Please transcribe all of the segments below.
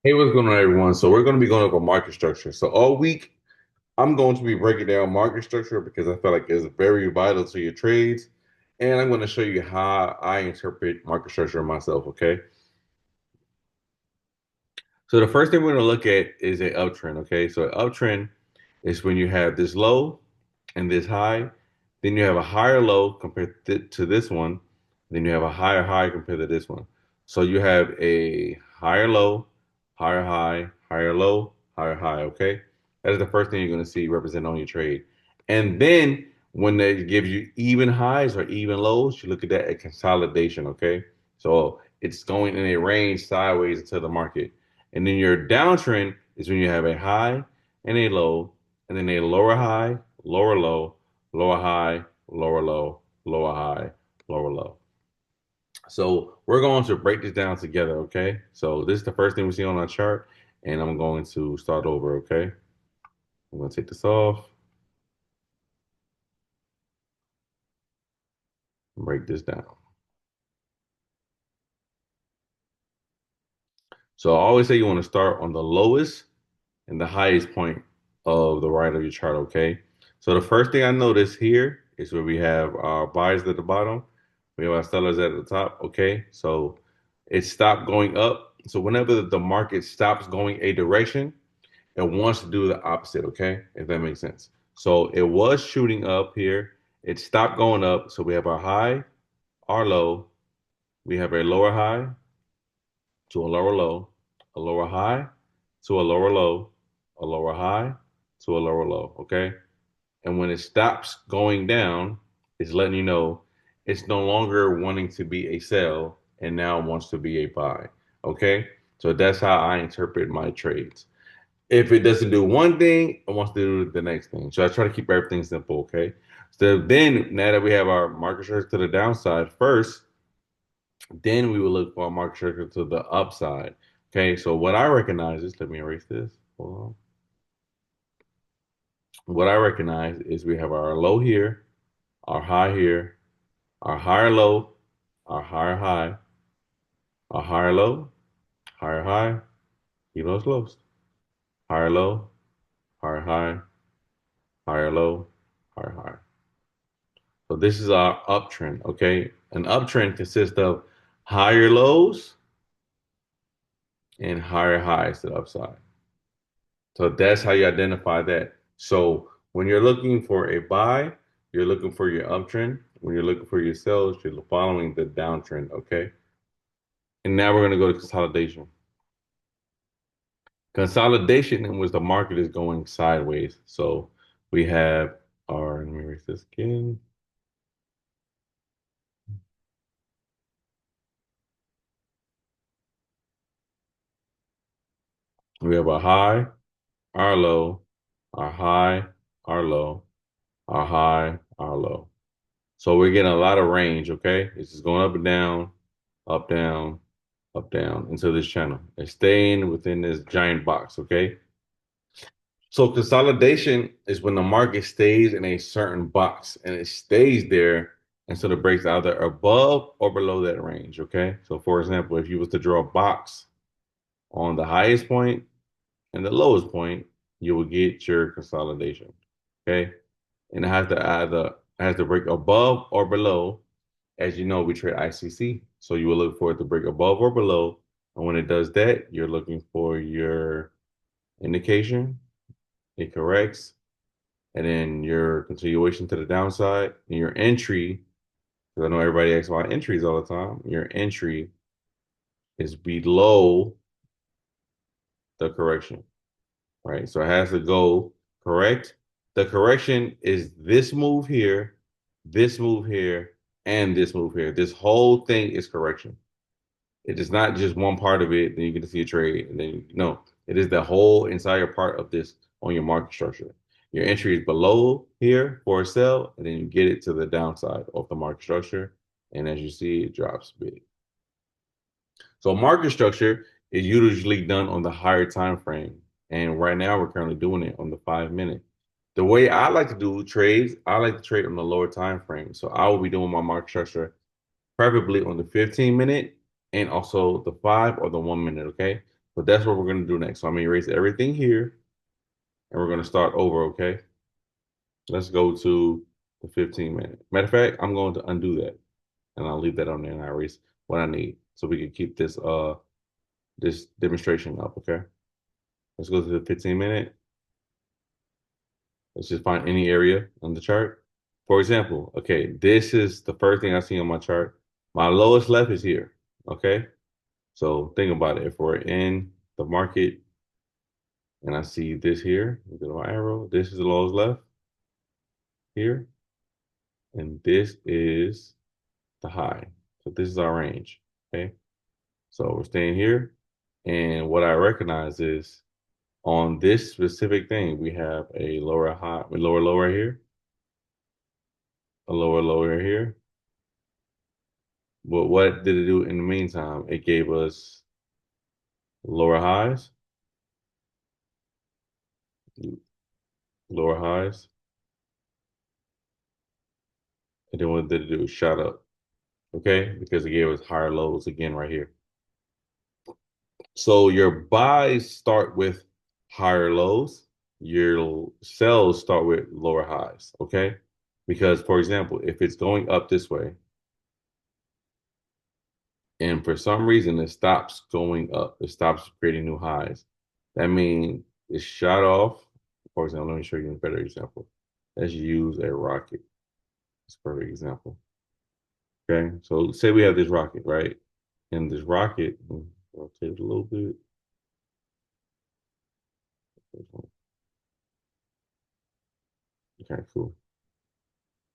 Hey, what's going on, everyone? So we're going to be going over market structure. So all week, I'm going to be breaking down market structure because I feel like it's very vital to your trades, and I'm going to show you how I interpret market structure myself. Okay. So the first thing we're going to look at is a uptrend. Okay. So an uptrend is when you have this low and this high, then you have a higher low compared to this one, then you have a higher high compared to this one. So you have a higher low, higher high, higher low, higher high. Okay, that is the first thing you're going to see represented on your trade. And then when they give you even highs or even lows, you look at that at consolidation. Okay, so it's going in a range sideways into the market. And then your downtrend is when you have a high and a low, and then a lower high, lower low, lower high, lower low, lower high, lower low. So we're going to break this down together, okay? So this is the first thing we see on our chart, and I'm going to start over, okay? I'm going to take this off and break this down. So I always say you want to start on the lowest and the highest point of the right of your chart, okay? So the first thing I notice here is where we have our buyers at the bottom, we have our sellers at the top, okay? So it stopped going up. So whenever the market stops going a direction, it wants to do the opposite, okay? If that makes sense. So it was shooting up here. It stopped going up. So we have our high, our low. We have a lower high to a lower low, a lower high to a lower low, a lower high to a lower low, okay? And when it stops going down, it's letting you know it's no longer wanting to be a sell and now wants to be a buy, okay? So that's how I interpret my trades. If it doesn't do one thing, it wants to do the next thing. So I try to keep everything simple, okay? So then, now that we have our market structure to the downside first, then we will look for a market structure to the upside. Okay, so what I recognize is, let me erase this. Hold on. What I recognize is we have our low here, our high here, our higher low, our higher high, our higher low, higher high, even though it's close. Higher low, higher high, higher low, higher high. So this is our uptrend, okay? An uptrend consists of higher lows and higher highs to the upside. So that's how you identify that. So when you're looking for a buy, you're looking for your uptrend. When you're looking for your sells, you're following the downtrend, okay? And now we're going to go to consolidation. Consolidation in which the market is going sideways. So we have our, let me erase this again. We have a high, our low, our high, our low, our high, our low. So we're getting a lot of range, okay? It's just going up and down, up, down, up, down into this channel. It's staying within this giant box, okay? So consolidation is when the market stays in a certain box and it stays there until it breaks either above or below that range, okay? So for example, if you was to draw a box on the highest point and the lowest point, you will get your consolidation, okay? And it has to break above or below. As you know, we trade ICC, so you will look for it to break above or below. And when it does that, you're looking for your indication, it corrects, and then your continuation to the downside, and your entry, because I know everybody asks about entries all the time. Your entry is below the correction, right? So it has to go correct. The correction is this move here, and this move here. This whole thing is correction. It is not just one part of it, then you get to see a trade, and then no, it is the whole entire part of this on your market structure. Your entry is below here for a sell, and then you get it to the downside of the market structure. And as you see, it drops big. So market structure is usually done on the higher time frame. And right now we're currently doing it on the 5 minute. The way I like to do trades, I like to trade on the lower time frame. So I will be doing my market structure preferably on the 15 minute and also the 5 or the 1 minute, okay? But that's what we're going to do next. So I'm going to erase everything here and we're going to start over, okay? Let's go to the 15-minute. Matter of fact, I'm going to undo that and I'll leave that on there and I erase what I need so we can keep this demonstration up, okay? Let's go to the 15-minute. Let's just find any area on the chart. For example, okay, this is the first thing I see on my chart. My lowest left is here, okay? So think about it. If we're in the market and I see this here, look at my arrow, this is the lowest left here, and this is the high. So this is our range, okay? So we're staying here, and what I recognize is on this specific thing, we have a lower high, a lower lower here, a lower lower here. But what did it do in the meantime? It gave us lower highs, lower highs, and then what did it do? It shot up, okay? Because it gave us higher lows again right here. So your buys start with higher lows, your sells start with lower highs, okay? Because, for example, if it's going up this way and for some reason it stops going up, it stops creating new highs, that means it shot off. For example, let me show you a better example. Let's use a rocket. It's a perfect example. Okay, so say we have this rocket, right? And this rocket, rotate it a little bit. Okay, cool.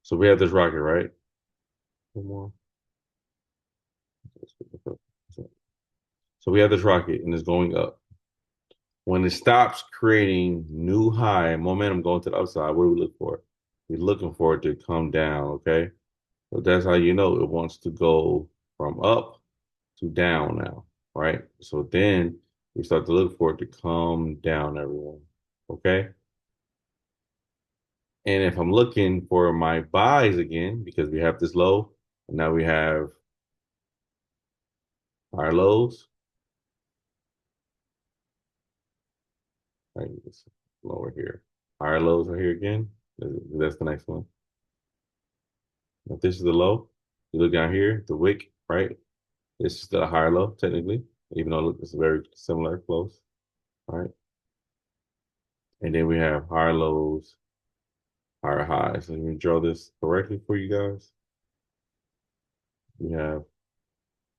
So we have this rocket, right? One more. So we have this rocket and it's going up. When it stops creating new high momentum going to the upside, what do we look for? We're looking for it to come down, okay? So that's how you know it wants to go from up to down now, right? So then we start to look for it to come down, everyone, okay? And if I'm looking for my buys again, because we have this low, and now we have our lows, right? It's lower here. Our lows are here again. That's the next one. If this is the low, you look down here, the wick, right? This is the higher low, technically, even though it's very similar, close, right? And then we have higher lows, higher highs. Let me draw this correctly for you guys. We have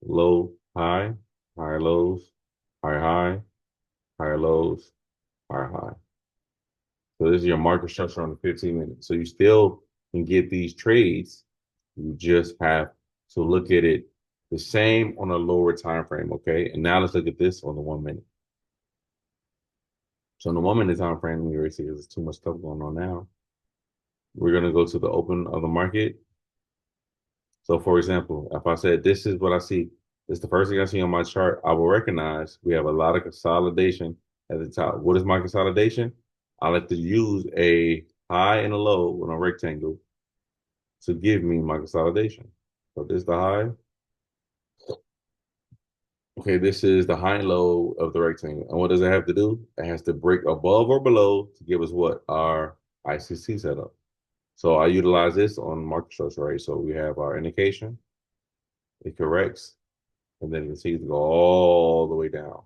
low, high, higher lows, higher high, higher lows, higher high. So this is your market structure on the 15 minutes. So you still can get these trades. You just have to look at it the same on a lower time frame, okay? And now let's look at this on the 1 minute. So in the 1 minute time frame, we already see there's too much stuff going on now. We're gonna go to the open of the market. So for example, if I said this is what I see, it's the first thing I see on my chart, I will recognize we have a lot of consolidation at the top. What is my consolidation? I like to use a high and a low on a rectangle to give me my consolidation. So this is the high. Okay, this is the high and low of the rectangle. And what does it have to do? It has to break above or below to give us what? Our ICC setup. So I utilize this on market structure, right? So we have our indication, it corrects, and then you can see it go all the way down.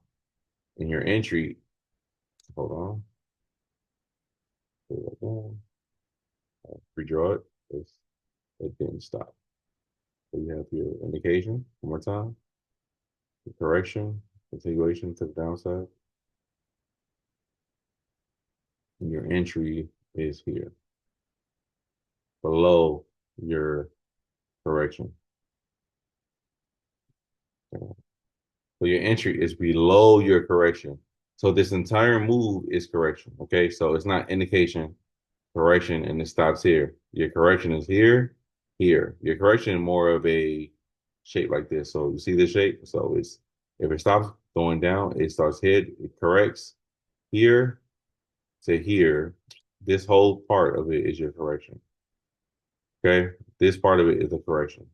In your entry, hold on, redraw it. It didn't stop. So you have your indication one more time, the correction, continuation to the downside, and your entry is here below your correction. So your entry is below your correction. So this entire move is correction. Okay, so it's not indication, correction, and it stops here. Your correction is here, here. Your correction is more of a shape like this. So you see this shape? So it's if it stops going down, it starts here, it corrects here to here. This whole part of it is your correction. Okay, this part of it is a correction.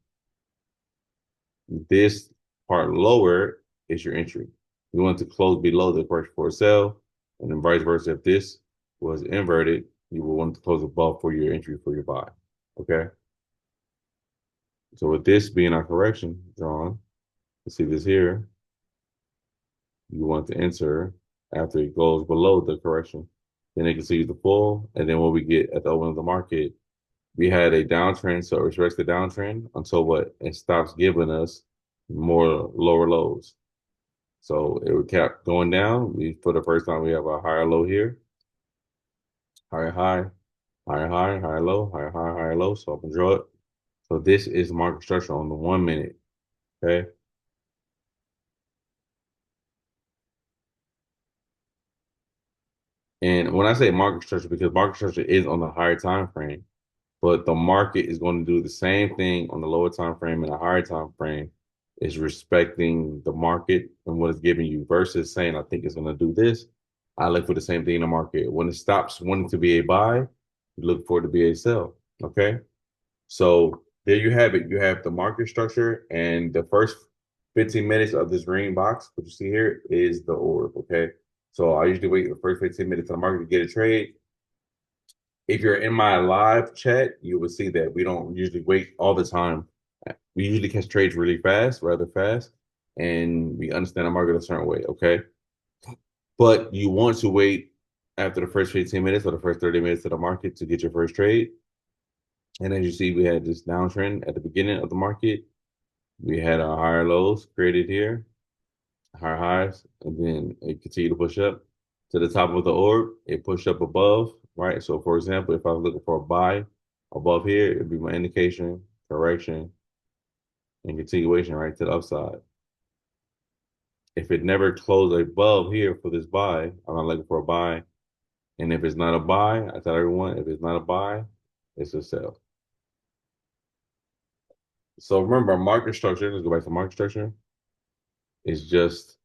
This part lower is your entry. We want to close below the correction for a sell, and then vice versa. If this was inverted, you will want to close above for your entry for your buy. Okay. So with this being our correction drawn, you see this here, you want to enter after it goes below the correction. Then it can see the full, and then what we get at the open of the market, we had a downtrend, so it respects the downtrend until what it stops giving us more lower lows. So it kept going down. For the first time, we have a higher low here, higher high, higher high, higher low, higher high, higher low. So I'm gonna draw it. So this is market structure on the 1 minute. Okay. And when I say market structure, because market structure is on the higher time frame, but the market is going to do the same thing on the lower time frame and the higher time frame, is respecting the market and what it's giving you versus saying I think it's going to do this. I look for the same thing in the market. When it stops wanting to be a buy, you look for it to be a sell. Okay. So there you have it. You have the market structure, and the first 15 minutes of this green box, what you see here, is the orb. Okay. So I usually wait the first 15 minutes of the market to get a trade. If you're in my live chat, you will see that we don't usually wait all the time. We usually catch trades really fast, rather fast, and we understand the market a certain way. Okay. But you want to wait after the first 15 minutes or the first 30 minutes of the market to get your first trade. And as you see, we had this downtrend at the beginning of the market. We had our higher lows created here, higher highs, and then it continued to push up to the top of the orb. It pushed up above, right? So, for example, if I was looking for a buy above here, it'd be my indication, correction, and continuation right to the upside. If it never closed above here for this buy, I'm not looking for a buy. And if it's not a buy, I tell everyone, if it's not a buy, it's a sell. So remember, market structure, let's go back to market structure, is just,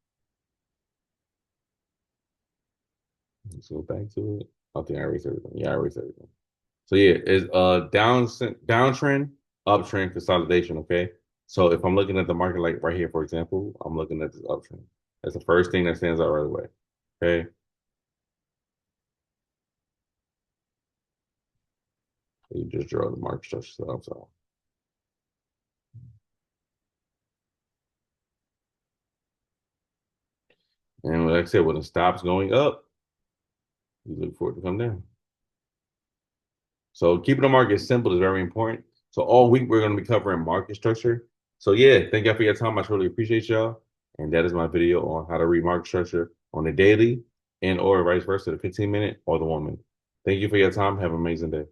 let's go back to it. I think I erased everything. Yeah, I erased everything. So yeah, it's downtrend, uptrend, consolidation. Okay. So if I'm looking at the market like right here, for example, I'm looking at this uptrend. That's the first thing that stands out right away. Okay. You just draw the market structure to the upside. And like I said, when it stops going up, you look for it to come down. So keeping the market simple is very important. So all week we're going to be covering market structure. So yeah, thank you for your time. I truly appreciate y'all. And that is my video on how to read market structure on the daily and or vice versa, the 15 minute or the 1 minute. Thank you for your time. Have an amazing day.